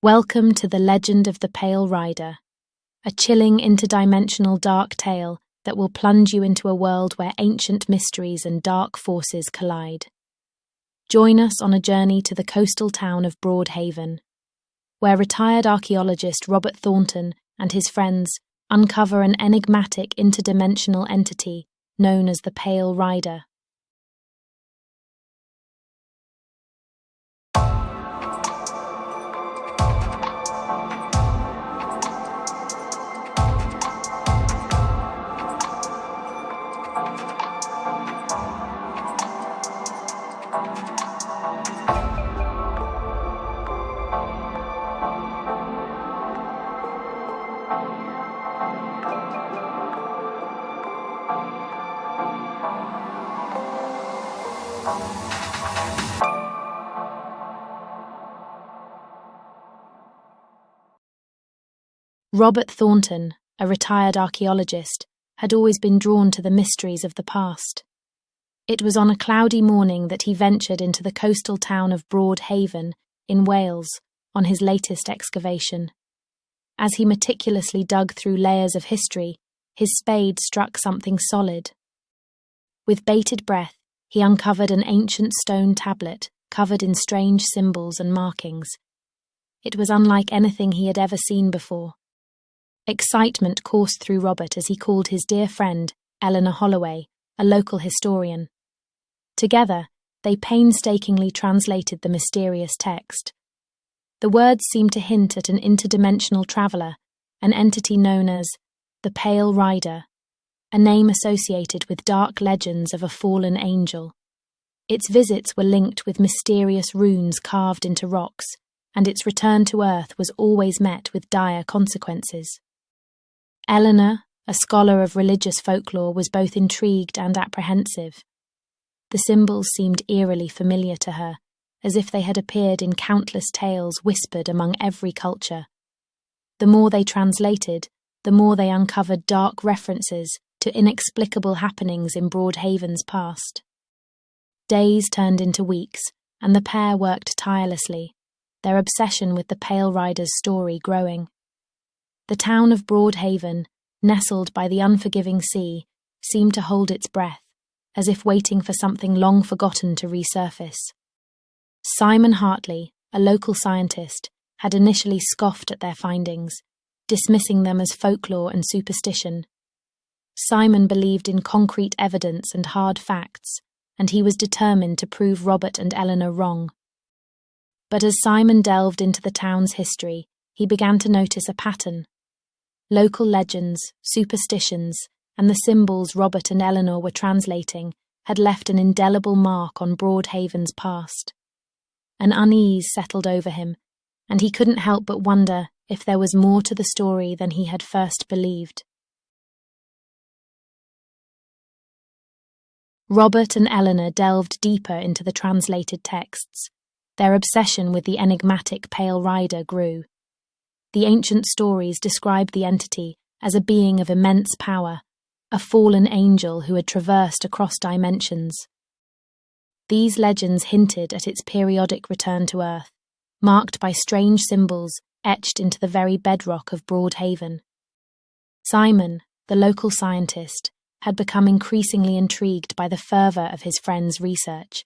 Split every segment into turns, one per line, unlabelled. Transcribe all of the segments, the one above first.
Welcome to the legend of the Pale Rider, a chilling interdimensional dark tale that will plunge you into a world where ancient mysteries and dark forces collide. Join us on a journey to the coastal town of Broadhaven, where retired archaeologist Robert Thornton and his friends uncover an enigmatic interdimensional entity known as the Pale Rider. Robert Thornton, a retired archaeologist, had always been drawn to the mysteries of the past. It was on a cloudy morning that he ventured into the coastal town of Broadhaven in Wales on his latest excavation. As he meticulously dug through layers of history, his spade struck something solid. With bated breath, he uncovered an ancient stone tablet covered in strange symbols and markings. It was unlike anything he had ever seen before. Excitement coursed through Robert as he called his dear friend, Eleanor Holloway, a local historian. Together, they painstakingly translated the mysterious text. The words seemed to hint at an interdimensional traveller, an entity known as the Pale Rider, a name associated with dark legends of a fallen angel. Its visits were linked with mysterious runes carved into rocks, and its return to Earth was always met with dire consequences. Eleanor, a scholar of religious folklore, was both intrigued and apprehensive. The symbols seemed eerily familiar to her, as if they had appeared in countless tales whispered among every culture. The more they translated, the more they uncovered dark references to inexplicable happenings in Broadhaven's past. Days turned into weeks, and the pair worked tirelessly, their obsession with the Pale Rider's story growing. The town of Broadhaven, nestled by the unforgiving sea, seemed to hold its breath, as if waiting for something long forgotten to resurface. Simon Hartley, a local scientist, had initially scoffed at their findings, dismissing them as folklore and superstition. Simon believed in concrete evidence and hard facts, and he was determined to prove Robert and Eleanor wrong. But as Simon delved into the town's history, he began to notice a pattern. Local legends, superstitions, and the symbols Robert and Eleanor were translating had left an indelible mark on Broadhaven's past. An unease settled over him, and he couldn't help but wonder if there was more to the story than he had first believed. Robert and Eleanor delved deeper into the translated texts. Their obsession with the enigmatic Pale Rider grew. The ancient stories described the entity as a being of immense power, a fallen angel who had traversed across dimensions. These legends hinted at its periodic return to Earth, marked by strange symbols etched into the very bedrock of Broadhaven. Simon, the local scientist, had become increasingly intrigued by the fervour of his friend's research.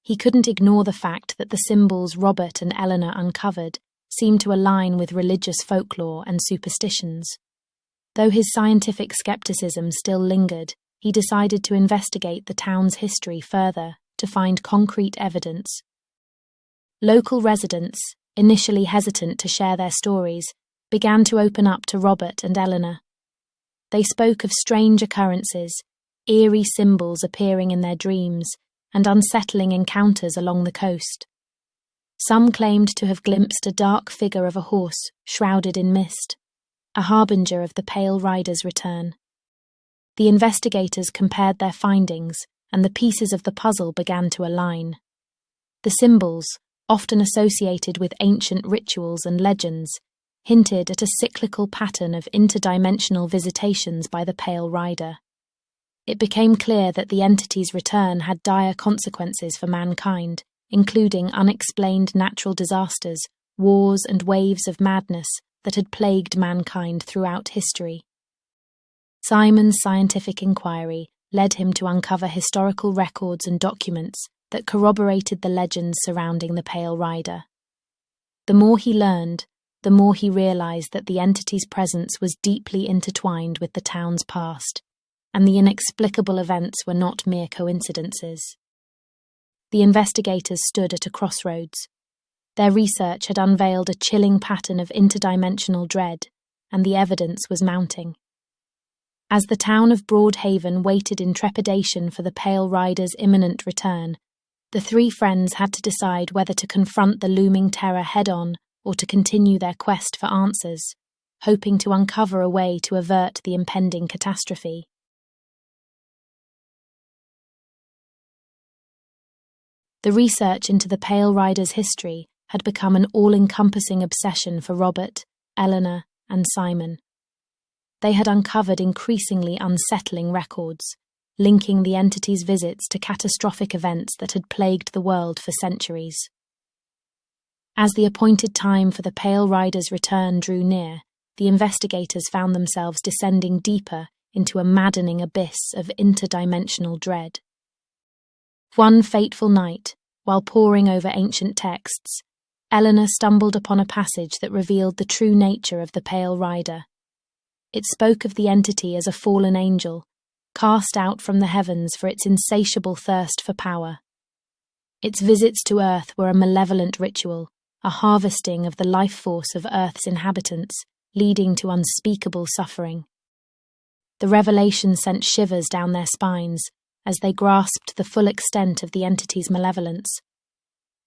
He couldn't ignore the fact that the symbols Robert and Eleanor uncovered seemed to align with religious folklore and superstitions. Though his scientific skepticism still lingered, he decided to investigate the town's history further to find concrete evidence. Local residents, initially hesitant to share their stories, began to open up to Robert and Eleanor. They spoke of strange occurrences, eerie symbols appearing in their dreams, and unsettling encounters along the coast. Some claimed to have glimpsed a dark figure of a horse shrouded in mist, a harbinger of the Pale Rider's return. The investigators compared their findings, and the pieces of the puzzle began to align. The symbols, often associated with ancient rituals and legends, hinted at a cyclical pattern of interdimensional visitations by the Pale Rider. It became clear that the entity's return had dire consequences for mankind, including unexplained natural disasters, wars and waves of madness that had plagued mankind throughout history. Simon's scientific inquiry led him to uncover historical records and documents that corroborated the legends surrounding the Pale Rider. The more he learned, the more he realized that the entity's presence was deeply intertwined with the town's past, and the inexplicable events were not mere coincidences. The investigators stood at a crossroads. Their research had unveiled a chilling pattern of interdimensional dread, and the evidence was mounting. As the town of Broadhaven waited in trepidation for the Pale Rider's imminent return, the three friends had to decide whether to confront the looming terror head-on or to continue their quest for answers, hoping to uncover a way to avert the impending catastrophe. The research into the Pale Rider's history had become an all-encompassing obsession for Robert, Eleanor, and Simon. They had uncovered increasingly unsettling records, linking the entity's visits to catastrophic events that had plagued the world for centuries. As the appointed time for the Pale Rider's return drew near, the investigators found themselves descending deeper into a maddening abyss of interdimensional dread. One fateful night, while poring over ancient texts, Eleanor stumbled upon a passage that revealed the true nature of the Pale Rider. It spoke of the entity as a fallen angel, cast out from the heavens for its insatiable thirst for power. Its visits to Earth were a malevolent ritual, a harvesting of the life force of Earth's inhabitants, leading to unspeakable suffering. The revelation sent shivers down their spines as they grasped the full extent of the entity's malevolence.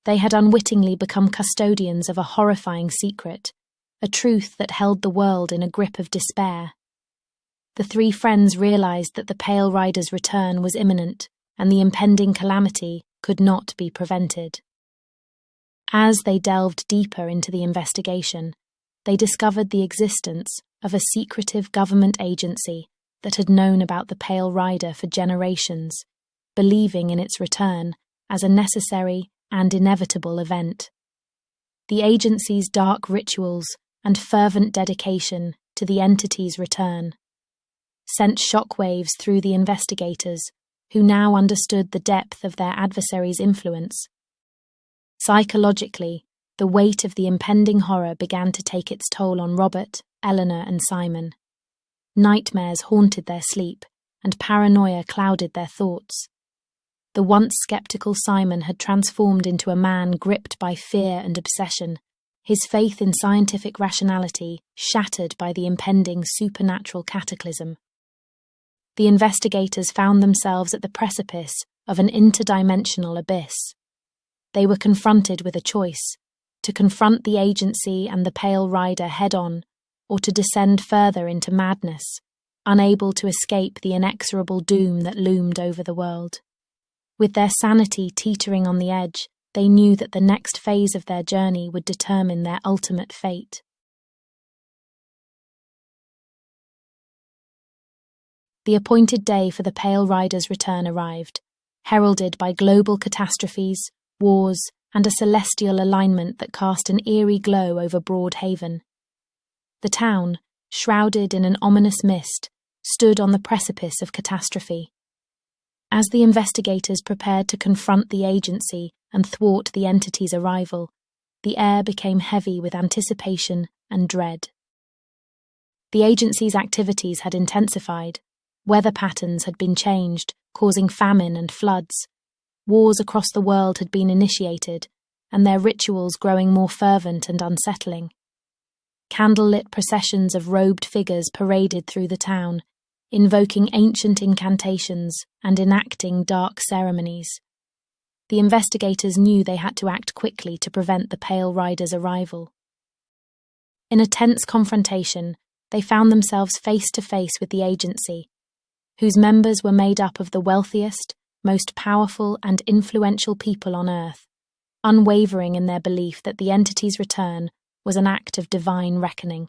They had unwittingly become custodians of a horrifying secret, a truth that held the world in a grip of despair. The three friends realized that the Pale Rider's return was imminent, and the impending calamity could not be prevented. As they delved deeper into the investigation, they discovered the existence of a secretive government agency that had known about the Pale Rider for generations, believing in its return as a necessary and inevitable event. The agency's dark rituals and fervent dedication to the entity's return sent shockwaves through the investigators, who now understood the depth of their adversary's influence. Psychologically, the weight of the impending horror began to take its toll on Robert, Eleanor, and Simon. Nightmares haunted their sleep, and paranoia clouded their thoughts. The once skeptical Simon had transformed into a man gripped by fear and obsession, his faith in scientific rationality shattered by the impending supernatural cataclysm. The investigators found themselves at the precipice of an interdimensional abyss. They were confronted with a choice: to confront the agency and the Pale Rider head-on, or to descend further into madness, unable to escape the inexorable doom that loomed over the world. With their sanity teetering on the edge, they knew that the next phase of their journey would determine their ultimate fate. The appointed day for the Pale Rider's return arrived, heralded by global catastrophes, wars, and a celestial alignment that cast an eerie glow over Broadhaven. The town, shrouded in an ominous mist, stood on the precipice of catastrophe. As the investigators prepared to confront the agency and thwart the entity's arrival, the air became heavy with anticipation and dread. The agency's activities had intensified. Weather patterns had been changed, causing famine and floods. Wars across the world had been initiated, and their rituals growing more fervent and unsettling. Candlelit processions of robed figures paraded through the town, invoking ancient incantations and enacting dark ceremonies. The investigators knew they had to act quickly to prevent the Pale Rider's arrival. In a tense confrontation, they found themselves face to face with the agency, whose members were made up of the wealthiest, most powerful and influential people on Earth, unwavering in their belief that the entity's return was an act of divine reckoning.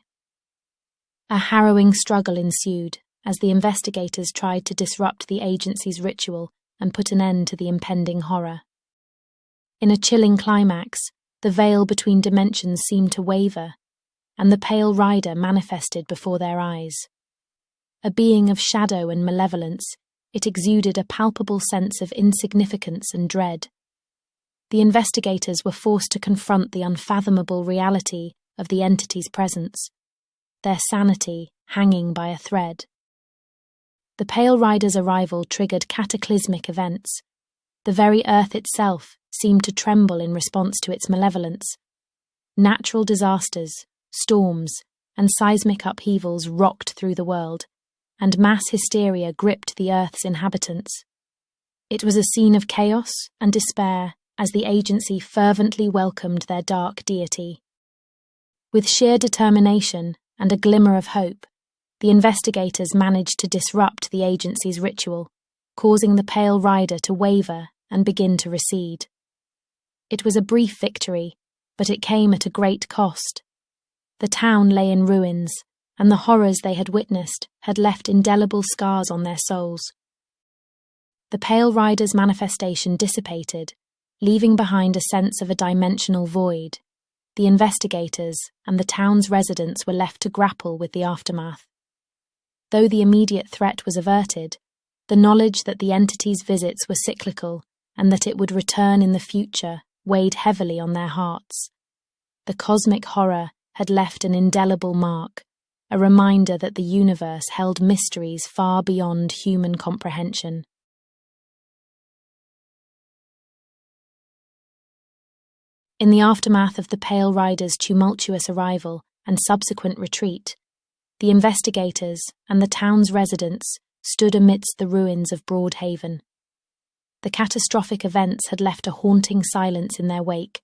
A harrowing struggle ensued as the investigators tried to disrupt the agency's ritual and put an end to the impending horror. In a chilling climax, the veil between dimensions seemed to waver, and the pale rider manifested before their eyes. A being of shadow and malevolence, it exuded a palpable sense of insignificance and dread. The investigators were forced to confront the unfathomable reality of the entity's presence, their sanity hanging by a thread. The Pale Rider's arrival triggered cataclysmic events. The very earth itself seemed to tremble in response to its malevolence. Natural disasters, storms, and seismic upheavals rocked through the world, and mass hysteria gripped the Earth's inhabitants. It was a scene of chaos and despair as the agency fervently welcomed their dark deity. With sheer determination and a glimmer of hope, the investigators managed to disrupt the agency's ritual, causing the Pale Rider to waver and begin to recede. It was a brief victory, but it came at a great cost. The town lay in ruins, and the horrors they had witnessed had left indelible scars on their souls. The Pale Rider's manifestation dissipated, leaving behind a sense of a dimensional void. The investigators and the town's residents were left to grapple with the aftermath. Though the immediate threat was averted, the knowledge that the entity's visits were cyclical and that it would return in the future weighed heavily on their hearts. The cosmic horror had left an indelible mark, a reminder that the universe held mysteries far beyond human comprehension. In the aftermath of the Pale Rider's tumultuous arrival and subsequent retreat, the investigators and the town's residents stood amidst the ruins of Broadhaven. The catastrophic events had left a haunting silence in their wake,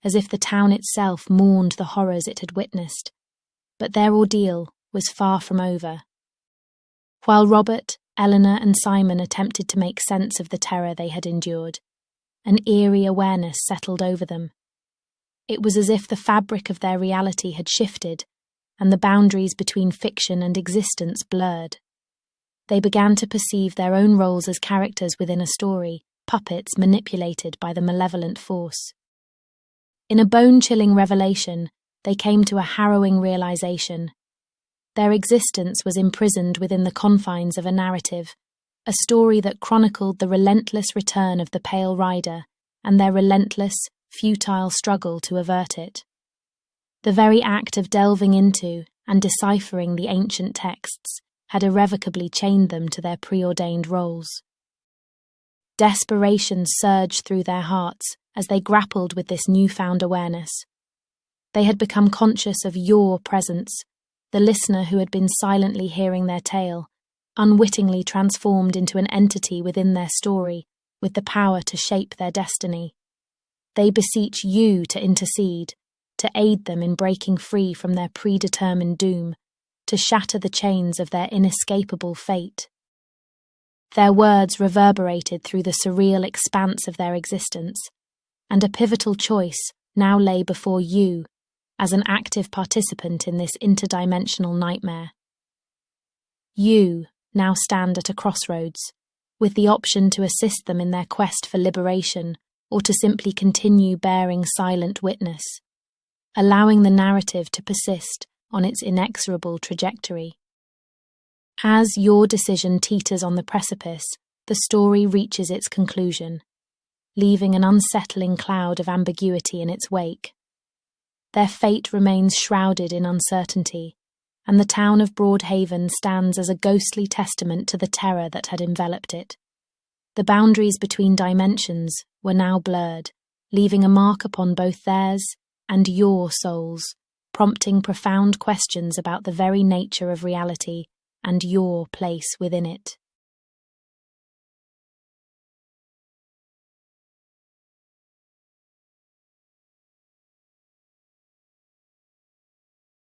as if the town itself mourned the horrors it had witnessed. But their ordeal was far from over. While Robert, Eleanor, and Simon attempted to make sense of the terror they had endured, an eerie awareness settled over them. It was as if the fabric of their reality had shifted, and the boundaries between fiction and existence blurred. They began to perceive their own roles as characters within a story, puppets manipulated by the malevolent force. In a bone-chilling revelation, they came to a harrowing realization. Their existence was imprisoned within the confines of a narrative, a story that chronicled the relentless return of the Pale Rider and their relentless, futile struggle to avert it. The very act of delving into and deciphering the ancient texts had irrevocably chained them to their preordained roles. Desperation surged through their hearts as they grappled with this newfound awareness. They had become conscious of your presence, the listener who had been silently hearing their tale, unwittingly transformed into an entity within their story, with the power to shape their destiny. They beseech you to intercede, to aid them in breaking free from their predetermined doom, to shatter the chains of their inescapable fate. Their words reverberated through the surreal expanse of their existence, and a pivotal choice now lay before you as an active participant in this interdimensional nightmare. You now stand at a crossroads, with the option to assist them in their quest for liberation or to simply continue bearing silent witness, allowing the narrative to persist on its inexorable trajectory. As your decision teeters on the precipice, the story reaches its conclusion, leaving an unsettling cloud of ambiguity in its wake. Their fate remains shrouded in uncertainty, and the town of Broadhaven stands as a ghostly testament to the terror that had enveloped it. The boundaries between dimensions were now blurred, leaving a mark upon both theirs and your souls, prompting profound questions about the very nature of reality and your place within it.